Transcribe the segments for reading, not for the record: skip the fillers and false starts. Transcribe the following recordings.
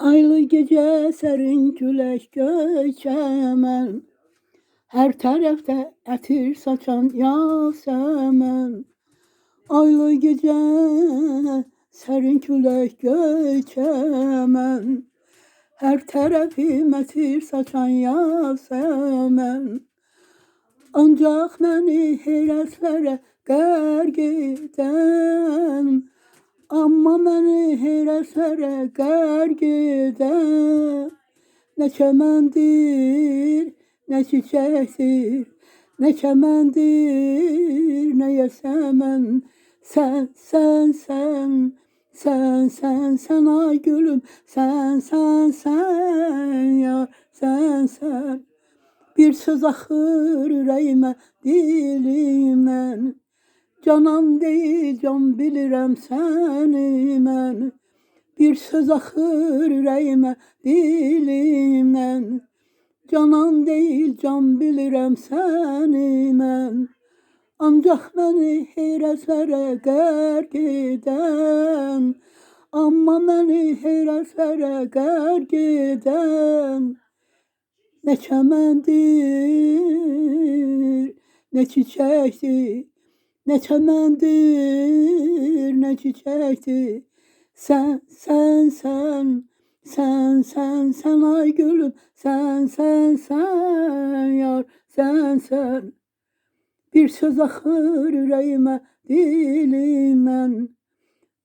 Aylı gece sərin külək göçəmən, hər tərəfdə ətir saçan yasəmən. Aylı gece sərin külək göçəmən, hər tərəfim ətir saçan yasəmən. Ancaq məni heyrətlərə qərq edən, amma məni heyrətlərə qərq edən, nə çəməndir, nə çiçəkdir, nə çəməndir, nə yasəmən. Sən, sən, sən, sən, sən, sən ay gülüm, sən, sən, sən, yar, sən, sən. Bir söz axır ürəyimə, dilimən, canam deyil, can bilirəm səni mən. Bir söz axır ürəyimə, dilimən, canam deyil, can bilirəm səni mən. Ancaq məni heyrətlərə qərq edən, amma məni heyrətlərə qərq edən, nə çəməndir, nə çiçəkdir, nə çəməndir, nə çiçəkdir. Sən, sən, sən, sən, sən, sən ay gülüm, sən, sən, sən, yar, sən, sən. Bir söz axır ürəyimə, dilimən,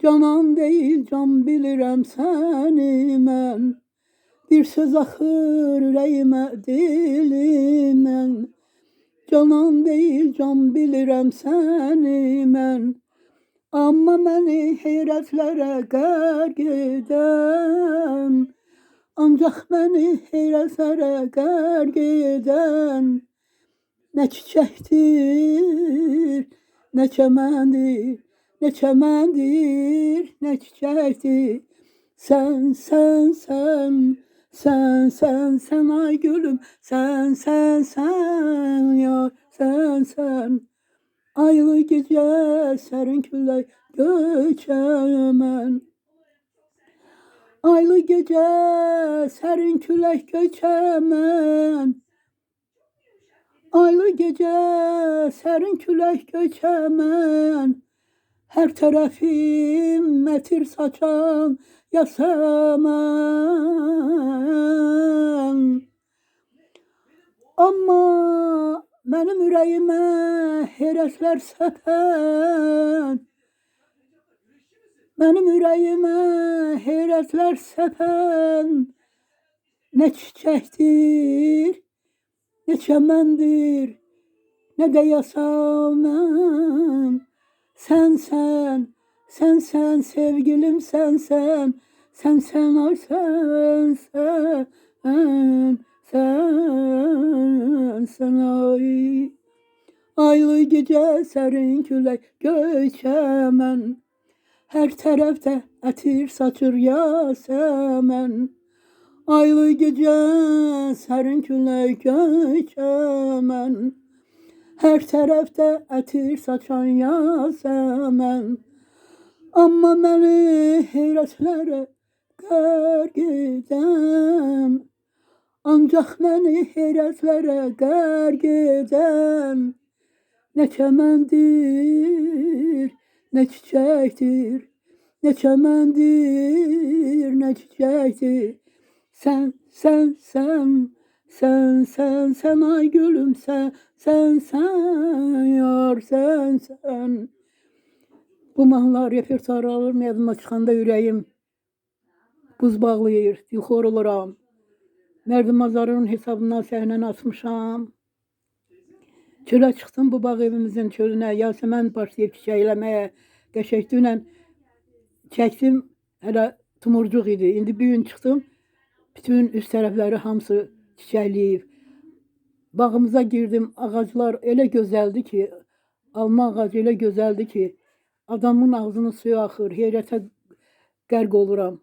canam deyil, can bilirəm səni mən. Bir söz axır ürəyimə, dilimən, canam deyil, can bilirəm səni mən. Amma məni heyrətlərə qərq edən, ancaq məni heyrətlərə qərq edən, nə çiçəkdir, nə çəməndir, nə çəməndir, nə çiçəkdir. Sən, sən, sən, sən, sən, sən ay gülüm, sən, sən, sən, yar, sən, sən. Aylı gecə sərin külək göçəmən, aylı gecə sərin külək göçəmən, aylı gecə sərin külək göçəmən, hər tərəfim ətir saçan yasəmən. Amma mənim ürəyimə heyrətlər səpən, mənim ürəyimə heyrətlər səpən, nə çiçəkdir, nə çəməndir, nə də yasəmən. Sən, sən, sən, sən, sevgilim sən, sən, sən, sən, ay sən, sən, sən, sən, ay. Aylı gecə sərin külək göçəmən, hər tərəfdə ətir saçır yasəmən. Aylı gecə sərin külək göçəmən, hər tərəfdə ətir saçan yasəmən. Amma məni heyrətlərə qərq edən, ancaq məni heyrətlərə qərq edən, nə çəməndir, nə çiçəkdir, nə çəməndir, nə çiçəkdir. Sən, sən, sən, sən, sən, sən ay gülüm, sən, sən, sən, yar, sən, sən. Bu mahnılar repertuara alırım, yadıma çıxanda ürəyim buz bağlayır, dilxor oluram. Mərdim Azarın hesabından səhnəni açmışam. Çölə çıxdım bu bağ evimizin çölünə, yasəmən başlayıb çiçəkləməyə. Qəşəng dünən çəkdim, hələ tumurcuq idi. İndi bir gün çıxdım, bütün üst tərəfləri hamısı çiçəkləyib. Bağımıza girdim, ağaclar elə gözəldir ki, alma ağacı elə gözəldir ki, adamın ağzının suyu axır, heyrətə qərq oluram.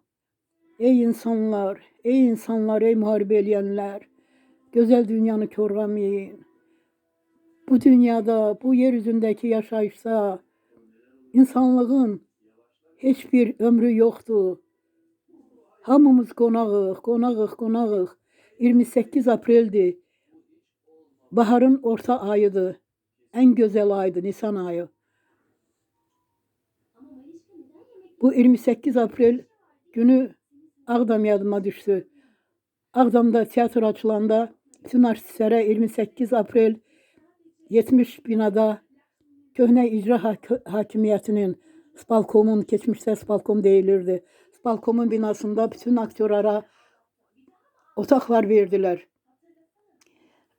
Ey insanlar, ey insanlar, ey müharibə eləyənlər, gözəl dünyanı korlamayın. Bu dünyada, bu yeryüzündəki yaşayışda insanlığın heç bir ömrü yoxdur. Hamımız qonağıq, qonağıq, qonağıq. 28 apreldir. Baharın orta ayıdır. Ən gözəl aydır Nisan ayı. Bu 28 aprel günü Ağdam yadıma düşdü. Ağdamda tiyatr açılanda bütün artistlərə 28 aprel 70 binada Köhnə İcra Hakimiyyətinin Spalkomun, keçmişdə Spalkom deyilirdi. Spalkomun binasında bütün aktyorlara otaqlar verdilər.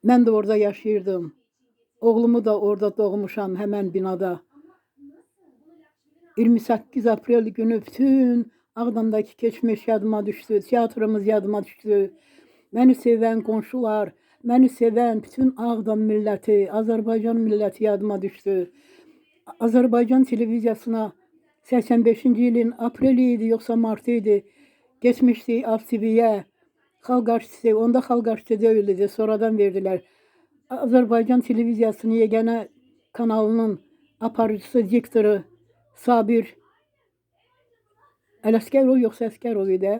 Mən də orada yaşayırdım. Oğlumu da orada doğmuşam, həmən binada. 28 aprel günü bütün Ağdamdakı keçmiş yadıma düşdü. Tiyatrımız yadıma düşdü. Məni sevən qonşular, məni sevən bütün Ağdam milləti, Azərbaycan milləti yadıma düşdü. Azərbaycan televiziyasına 85-ci ilin apreli idi, yoxsa martı idi. Geçmişdi ATV-yə, Xalq Artisti, onda Xalq Artisti deyildi, sonradan verdilər. Azərbaycan televiziyasının yeganə kanalının aparıcısı, diktoru Sabir Ələsgərov yoxsa Əskərov idi.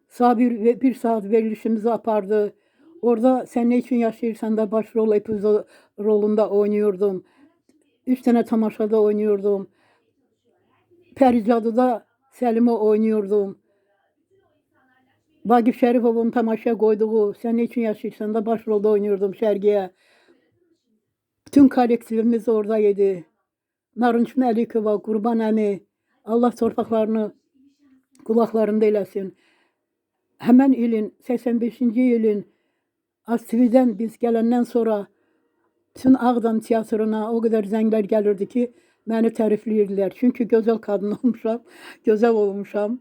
Sabir bir saat verilişimizi apardı. Orada Sən ne üçün yaşayırsan da başrol epizod rolunda oynuyordum. 3 tane tamaşada oynuyordum. Pəricadıda Səlimə oynuyordum. Vaqif Şərifovun tamaşaya qoyduğu Sən ne üçün yaşayırsan da başrolda oynuyordum Şərqiyə. Bütün kollektivimiz oradaydı. Narınç Məlikova, Qurban əmi, Allah torpaqlarını qulaqlarında eləsin. Həmən ilin, 85-ci ilin ATV-dən biz gələndən sonra bütün Ağdam teatrına o qədər zənglər gəlirdi ki, məni tərifləyirdilər. Çünki gözəl qadın olmuşam, gözəl olmuşam.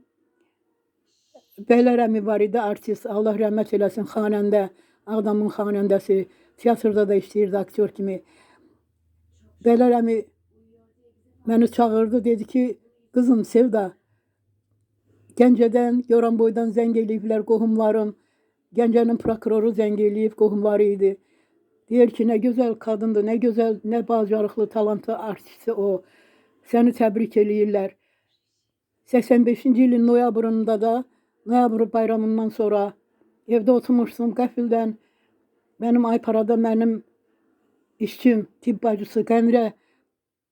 Bəylər əmi var idi, artist, Allah rəhmət eləsin, xanəndə, Ağdamın xanəndəsi, teatrda da işləyirdi aktyor kimi. Bəylər əmi məni çağırdı, dedi ki, qızım Sevda, Gəncədən, Goranboydan zəng eləyiblər qohumlarım. Gəncənin prokuroru zəng eləyib, qohumları idi. Deyir ki, nə gözəl qadındır, nə gözəl, nə bacarıqlı, talantlı artisti o. Səni təbrik eləyirlər. 85-ci ilin noyabrında da, noyabr bayramından sonra evdə oturmuşdum, qəfildən mənim Ayparada mənim işçim, tibb bacısı Qəmrə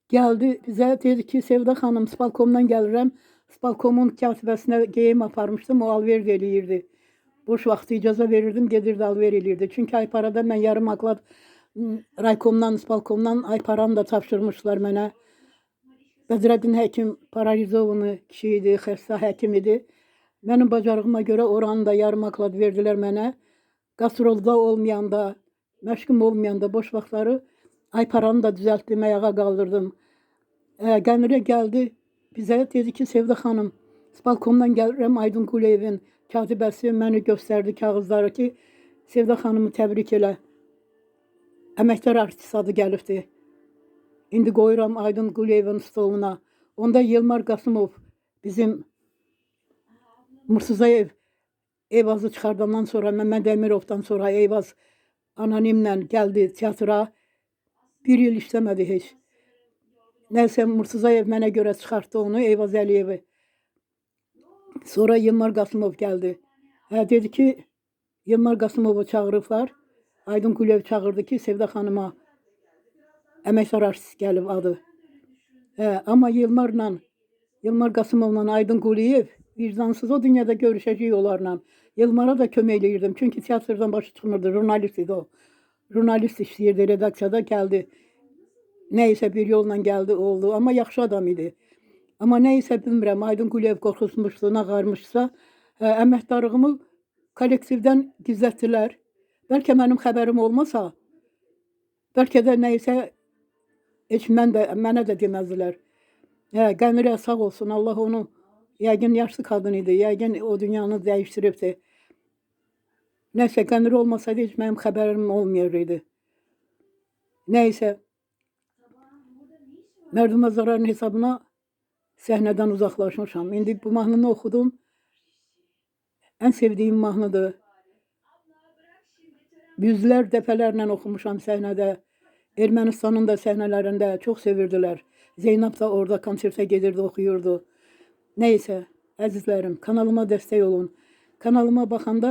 gəldi bizə, dedi ki, Sevda xanım, Spalkomdan gəlirəm. Spalkomun katibəsinə geyim aparmışdım, o alver eləyirdi. Boş vaxtı icazə verirdim, gedirdi alver eləyirdi. Çünki Ayparada mən yarım aklad raykomdan, Spalkomdan Ayparanı da tapşırmışlar mənə. Bəzrəddin həkim Pararizovunu kişi idi, xəstə həkim idi. Mənim bacarığıma görə oranı da yarım aklad verdilər mənə. Qastrolda olmayanda, məşğum olmayanda boş vaxtları Ayparanı da düzəltdim, ayağa qaldırdım. Qəmrə gəldi bizə, dedi ki, Sevda xanım, Spalkomdan gəlirəm, Aydın Quliyevin katibəsi məni göstərdi kağızları ki, Sevda xanımı təbrik elə. Əməkdar artist adı gəlibdi. İndi qoyuram Aydın Quliyevin stoluna. Onda Yılmar Qasımov, bizim Murtuzayev Eyvazı çıxardandan sonra, Məmməd Əmirovdan sonra Eyvaz anonimlə gəldi teatra. Bir il işləmədi heç. Nəysə Murtuzayev mənə görə çıxartdı onu, Eyvaz Əliyevi. Sonra Yılmar Qasımov gəldi. Dedi ki, Yılmar Qasımovu çağırıblar. Aydın Quliyev çağırdı ki, Sevda xanıma əməkdar artist gəlib adı. Amma Yılmar Qasımovla Aydın Quliyev vicdansız, o dünyada görüşəcək onlarla. Yılmara da kömək eləyirdim. Çünki teatrdan başı çıxmırdı, jurnalist idi o. Jurnalist işləyirdi, redaksiyada gəldi. Nəysə bir yolla gəldi, oldu. Amma yaxşı adam idi. Amma nəysə bilmirəm, Aydın Quliyev qorxusmuşdu, nağarmışsa, əməkdarlığımı kollektivdən gizlətdilər. Bəlkə mənim xəbərim olmasa, bəlkə də nəysə heç mənə də deməzdilər. Qəmirə sağ olsun, Allah onu, yəqin yaşlı qadın idi, yəqin o dünyanı dəyişdiribdi. Nəysə, Qəmir olmasaydı heç mənim xəbərim olmayırdı. Nəysə, Mərdum Azarların hesabına səhnədən uzaqlaşmışam. İndi bu mahnını oxudum. Ən sevdiyim mahnıdır. Yüzlər dəfələrlə oxumuşam səhnədə. Ermənistanın da səhnələrində çox sevirdilər. Zeynəb də orada konsertə gedirdi, oxuyurdu. Nəysə, əzizlərim, kanalıma dəstək olun. Kanalıma baxanda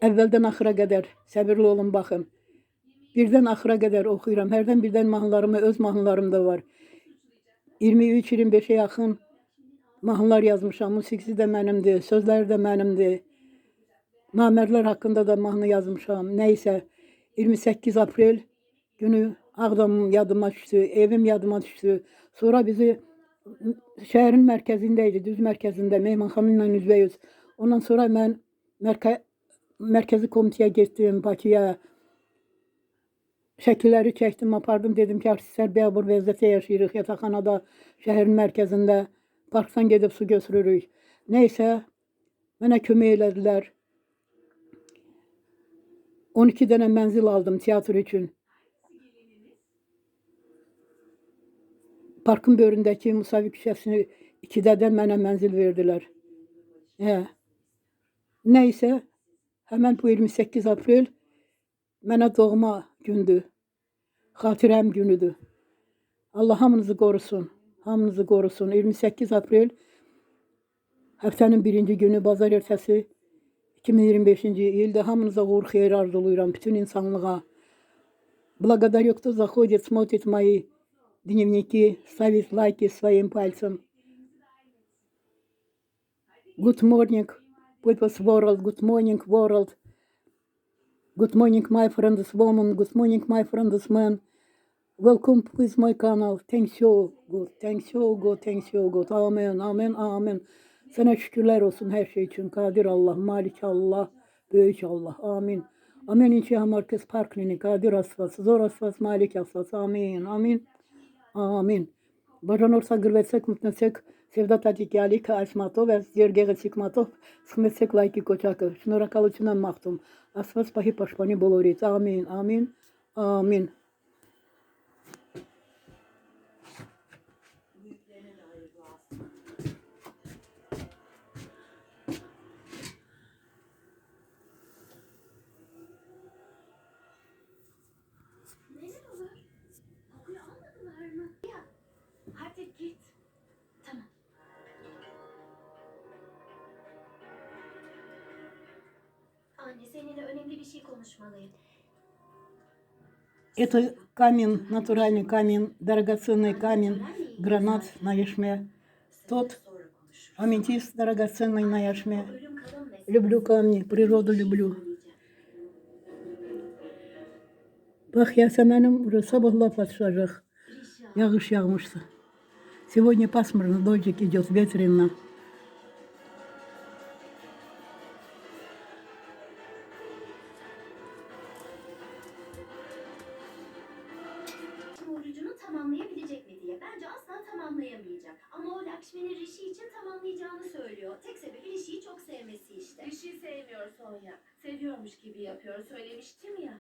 əvvəldən axıra qədər səbirli olun baxın. Birdən axıra qədər oxuyuram. Hərdən birdən mahnılarımı, öz mahnılarım da var. 23-25'e yaxın mahnılar yazmışam. Musiqisi də mənimdir, sözləri də mənimdir. Namərdlər haqqında da mahnı yazmışam. Nəysə 28 aprel günü Ağdamım yadıma düşdü, evim yadıma düşdü. Sonra bizi şəhərin mərkəzində idi, düz mərkəzində, mehmanxana ilə üzbəyüz. Ondan sonra mən mərkəzi komitəyə getdim, Bakıya. Şəkilləri çəkdim, apardım, dedim ki, artistlər biabır vəziyyətə yaşayırıq, yataqxanada, şəhərin mərkəzində, parkdan gedib su götürürük. Nəysə, mənə kömək elədilər. 12 dənə mənzil aldım teatr üçün. Parkın böyründəki Musavi küçəsini 2-dədən mənə mənzil verdilər. Nəysə, həmən bu 28 aprel mənə doğma gündür, xatirəm günüdür. Allah hamınızı qorusun, hamınızı qorusun. 28 aprel həftənin birinci günü, bazar ertəsi 2025-ci ildə hamınıza uğur xeyir arzuluyuram, bütün insanlığa. Благодарю, кто заходит, смотрит мои дневники, ставит лайки своим пальцем. Good morning, people's world, good morning, world. Good morning, my friends, woman, good morning, my friends, man. Welcome with my channel. Thanks you, good, thanks you, good, thanks you, good. Amen, amen, amen. Sana şükürler olsun her şey için. Kadir Allah, Malik Allah, Büyük Allah. Amin. Amin. İnşallah Merkez Parklinik, Kadir Asfas, Zor Asfas, Malik Asfas. Amin, amin, amin. Бажанорса грвецек мутнецек Sevda Tatikali Asmatov ve Sergey Sikmatov Smetek Layki Koçakov. Şnorakalıçından mahtum. Asfas pahi paşpani bolorit. Amin, amin, amin. Hadi git. Tamam. Anne, seninle önemli bir şey konuşmalıyım. Это камень, натуральный камень, драгоценный камень, гранат на яшме. Тот аметист драгоценный на яшме. Люблю камни, природу люблю. Bak Yasemin'im burası sabahla başlayacak. Yağış yağmıştı. Сегодня пасмурно, дождик идет, ветрено. Orucunu tamamlayabilecek mi diye. Bence asla tamamlayamayacak. Ama o Lakshmi'nin Rishi için tamamlayacağını söylüyor. Tek sebebi Rishi'yi çok sevmesi işte. Rishi'yi sevmiyor Sonya. Seviyormuş gibi yapıyor. Söylemiştim ya.